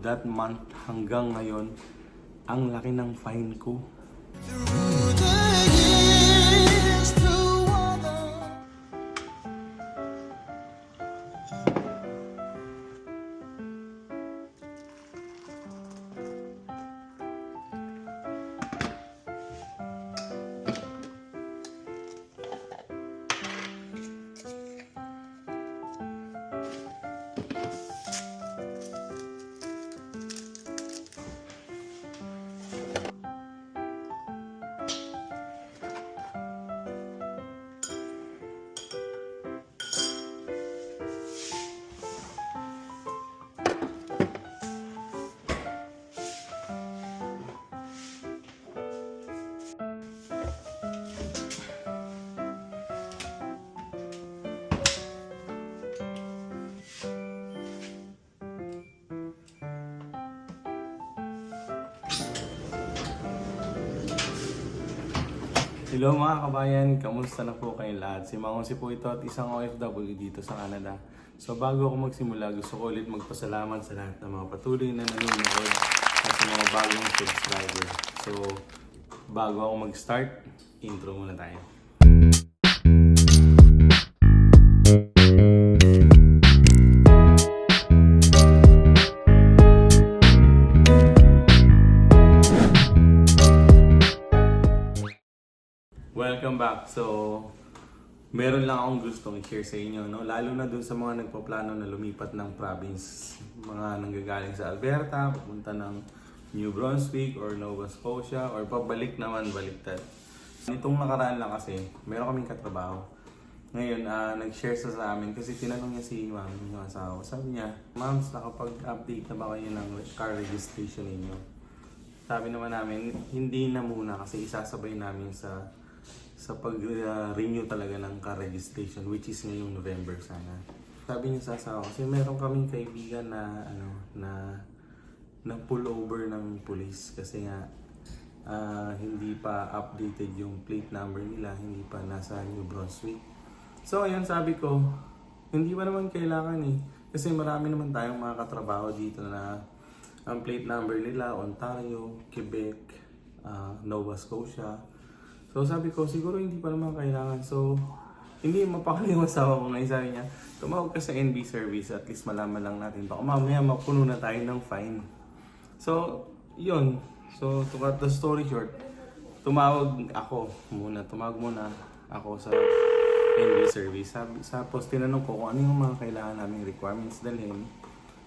that month hanggang ngayon, ang laki ng fine ko. Hello mga kabayan, kamusta na po kayong lahat? Si Mangonsi po ito at isang OFW dito sa Canada. So bago ako magsimula, gusto ko ulit magpasalamat sa lahat ng mga patuloy na nanonood at sa mga bagong subscriber. So bago ako mag-start, intro muna tayo. Welcome back. So, meron lang akong gustong i-share sa inyo, no? Lalo na dun sa mga nagpaplano na lumipat ng province. Mga nanggagaling sa Alberta, papunta ng New Brunswick or Nova Scotia, or pabalik naman, baliktad. Nitong nakaraan lang kasi, meron kaming katrabaho. Ngayon, nag-share sa amin kasi tinanong niya si ma'am, yung asawa. Sabi niya, "Ma'ams, nakapag-update na ba kayo ng car registration ninyo?" Sabi naman namin, hindi na muna kasi isasabay namin sa pag-renew talaga ng car registration, which is ngayong November sana. Sabi niya sa asawa, kasi meron kaming kaibigan na na pull over ng police kasi nga hindi pa updated yung plate number nila, hindi pa nasa New Brunswick. So ayun, sabi ko, hindi pa naman kailangan eh. Kasi marami naman tayong mga katrabaho dito na ang plate number nila, Ontario, Quebec, Nova Scotia. So sabi ko, siguro hindi pa naman kailangan. So, hindi mapakali yung asawa ko ngayon. Sabi niya, tumawag ka sa NB service, at least malaman lang natin. Baka mamaya mapuno na tayo ng fine. So, yun. So, to cut the story short, tumawag muna ako sa NB service. Tapos tinanong ko kung ano yung mga kailangan naming requirements dalhin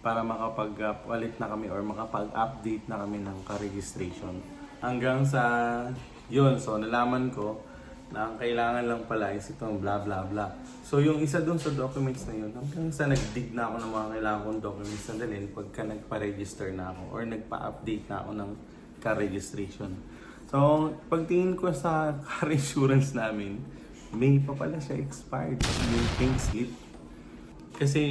para makapag-palit na kami or makapag-update na kami ng ka-registration. Hanggang sa yun, so nalaman ko na ang kailangan lang pala is itong blah blah blah. So yung isa dun sa documents na yun, hanggang sa nag-dig na ako ng mga kailangan kong documents na dalhin pagka nagpa-register na ako or nagpa-update na ako ng car registration. So pagtingin ko sa car insurance namin, May pa pala siya expired, yung pink slip. Kasi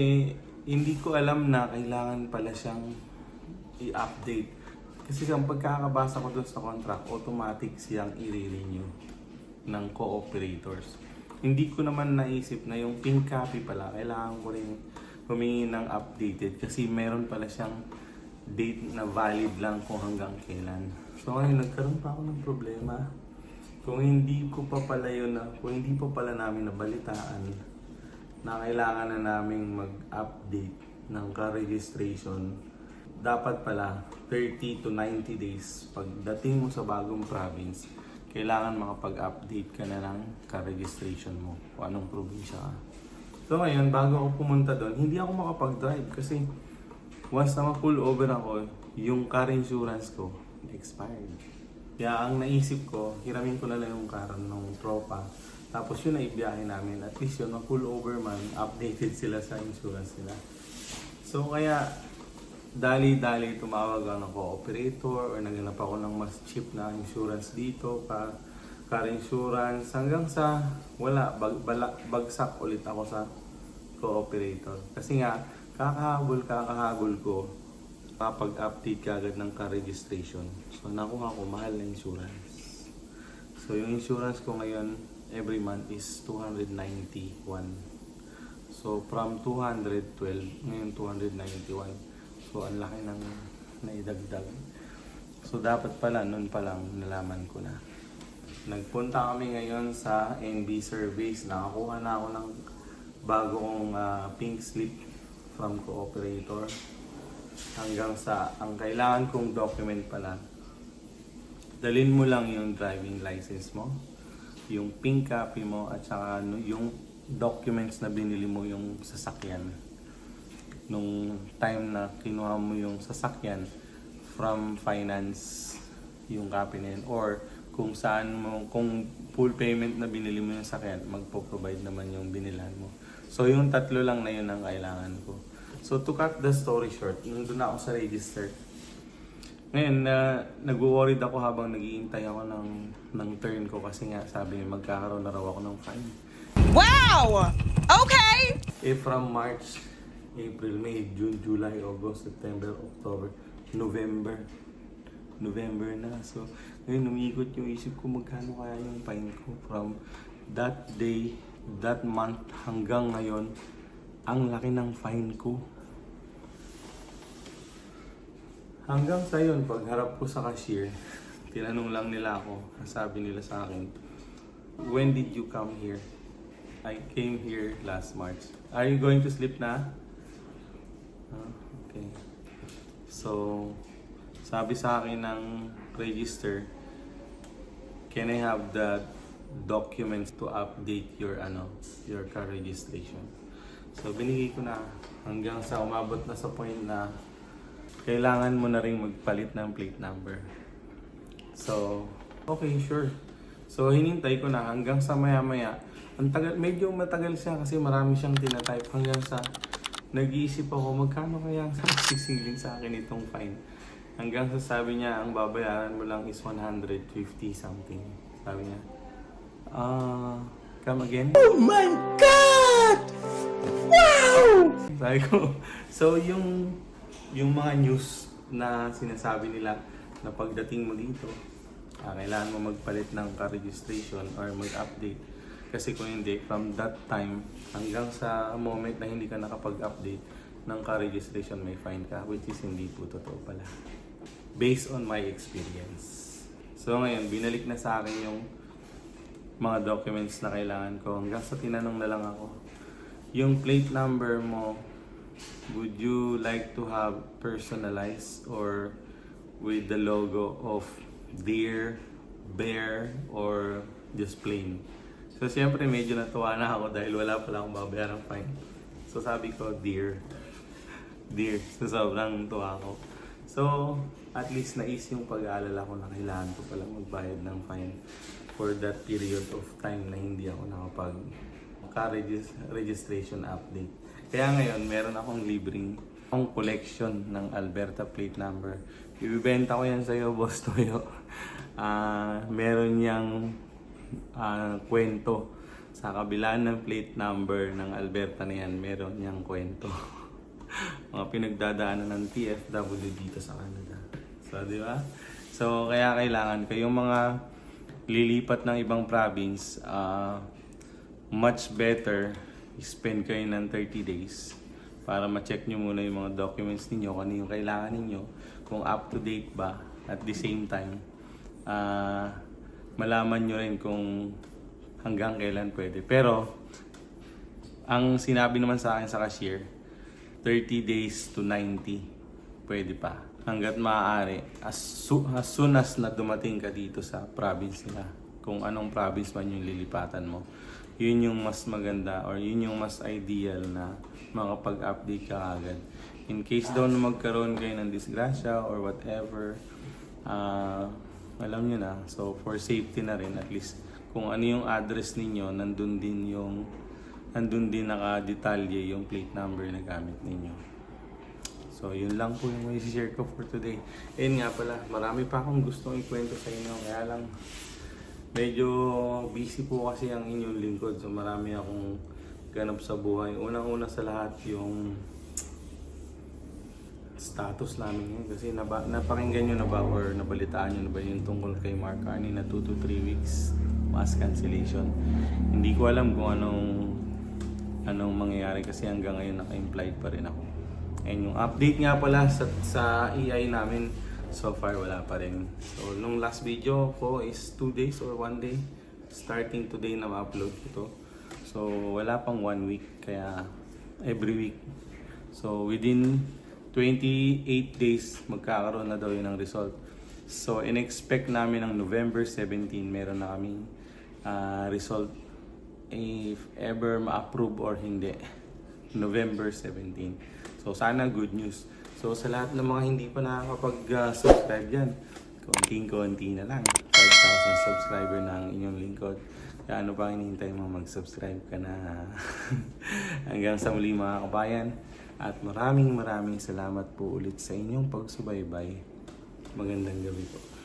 hindi ko alam na kailangan pala siyang i-update. Kasi ang pagkakabasa ko doon sa contract, automatic siyang i-renew ng co-operators. Hindi ko naman naisip na yung pink copy pala, kailangan ko rin humingi ng updated kasi meron pala siyang date na valid lang kung hanggang kailan. So ngayon, nagkaroon pa ako ng problema. Kung hindi pa pala namin nabalitaan na kailangan na naming mag-update ng car registration, dapat pala 30 to 90 days pagdating mo sa bagong province, kailangan makapag-update ka na ng car registration mo kung anong probinsya ka. So ngayon, bago ako pumunta doon, hindi ako makapag-drive kasi once na ma-pull over ako, yung car insurance ko expired. Kaya ang naisip ko, hiramin ko na lang yung car ng tropa. Tapos yun na ibiyahe namin. At least yun, ma-pull over man, updated sila sa insurance nila. So kaya, dali-dali tumawag ako ng co-operator or naghanap ako ng mas cheap na insurance dito, car insurance, hanggang sa wala, bagsak ulit ako sa co-operator. Kasi nga, kakahabol ko kapag-update ka agad ng car registration. So nakuha ko mahal na insurance. So yung insurance ko ngayon, every month is 291. So from 212, ngayon 291. So, ang laki ng naidagdag. So, dapat pala, noon pa lang, nalaman ko na. Nagpunta kami ngayon sa NB Surveys. Nakakuha na ako ng bagong pink slip from cooperator. Hanggang sa, ang kailangan kong document pala, dalhin mo lang yung driving license mo, yung pink copy mo, at saka yung documents na binili mo yung sasakyan. Nung time na kinuha mo yung sasakyan from finance, yung copy na yun. Or kung saan mo, kung full payment na binili mo yung sasakyan, magpo-provide naman yung binilan mo. So yung tatlo lang na yun ang kailangan ko. So to cut the story short, nandun ako sa register. Ngayon, nag-worried ako habang naghihintay ako ng turn ko kasi nga sabi niya magkakaroon na raw ako ng fine. Wow! Okay! From March, April, May, June, July, August, September, October, November. November na. So, ngayon umiikot yung isip ko magkano kaya yung fine ko from that day, that month hanggang ngayon. Ang laki ng fine ko. Hanggang sa yun, pagharap ko sa cashier, tinanong lang nila ako, sabi nila sa akin, when did you come here? I came here last March. Are you going to sleep na? Okay. So, sabi sa akin ng register, can I have the documents to update your car registration? So, binigay ko na hanggang sa umabot na sa point na kailangan mo na rin magpalit ng plate number. So, okay, sure. So, hinintay ko na hanggang sa maya-maya. Ang tagal, medyo matagal siya kasi marami siyang tinatype hanggang sa nag-iisip ako magkano kaya ang sisingilin sa akin itong fine. Hanggang sa sabi niya, ang babayaran mo lang is 150 something. Sabi niya, come again? Oh my God! Wow! Sabi ko, so yung mga news na sinasabi nila na pagdating mo dito, kailangan mo magpalit ng car registration or mag-update. Kasi kung hindi, from that time hanggang sa moment na hindi ka nakapag-update ng car registration, may fine ka, which is hindi po totoo pala. Based on my experience. So ngayon, binalik na sa akin yung mga documents na kailangan ko. Hanggang sa tinanong na lang ako, yung plate number mo, would you like to have personalized or with the logo of deer, bear, or just plain? So siyempre medyo natuwa na ako dahil wala pala akong babayarang fine. So sabi ko, deer. Deer. So sobrang tuwa ako. So at least nais yung pag-aalala ko na kailangan ko pala magbayad ng fine for that period of time na hindi ako nakapag registration update. Kaya ngayon, meron akong libreng collection ng Alberta plate number. Ibibenta ko yan sa'yo, Boss Toyo. Meron niyang kwento. Sa kabila ng plate number ng Alberta na yan, meron niyang kwento. Mga pinagdadaanan ng TFW dito sa Canada. So, di ba? So, kaya kailangan kayong mga lilipat ng ibang province, much better spend kayo ng 30 days para ma-check nyo muna yung mga documents ninyo, kung ano yung kailangan ninyo, kung up to date ba. At the same time, malaman nyo rin kung hanggang kailan pwede. Pero, ang sinabi naman sa akin sa cashier, 30 days to 90, pwede pa. Hanggat maaari, as soon as na dumating ka dito sa province nila, kung anong province man yung lilipatan mo, yun yung mas maganda or yun yung mas ideal na makapag-update ka agad. In case daw na magkaroon kayo ng disgrasya or whatever, alam nyo na. So for safety na rin, at least kung ano yung address ninyo, nandun din naka-detalye yung plate number na gamit ninyo. So yun lang po yung i-share ko for today. Ayun nga pala, marami pa akong gustong ikwento sa inyo, kaya lang medyo busy po kasi ang inyong lingkod. So marami akong ganap sa buhay. Unang-una sa lahat yung status namin ngayon. Kasi napakinggan nyo na ba or nabalitaan nyo na ba yung tungkol kay Mark Carney na 2 to 3 weeks mass cancellation. Hindi ko alam kung anong mangyayari kasi hanggang ngayon naka-implied pa rin ako. And yung update nga pala sa AI namin, so far wala pa rin. So nung last video ko is 2 days or 1 day. Starting today na ma-upload ko to. So wala pang 1 week, kaya every week. So within 28 days magkakaroon na daw yun ng result. So in-expect namin ng November 17 meron na kaming result, if ever ma-approve or hindi. November 17. So sana good news. So sa lahat ng mga hindi pa nakakapag-subscribe dyan, konting-konti na lang. 5,000 subscriber na ang inyong lingkod. Kaya ano pa hinihintay mo, mag-subscribe ka na. Hanggang sa muli mga kabayan. At maraming salamat po ulit sa inyong pagsubaybay. Magandang gabi po.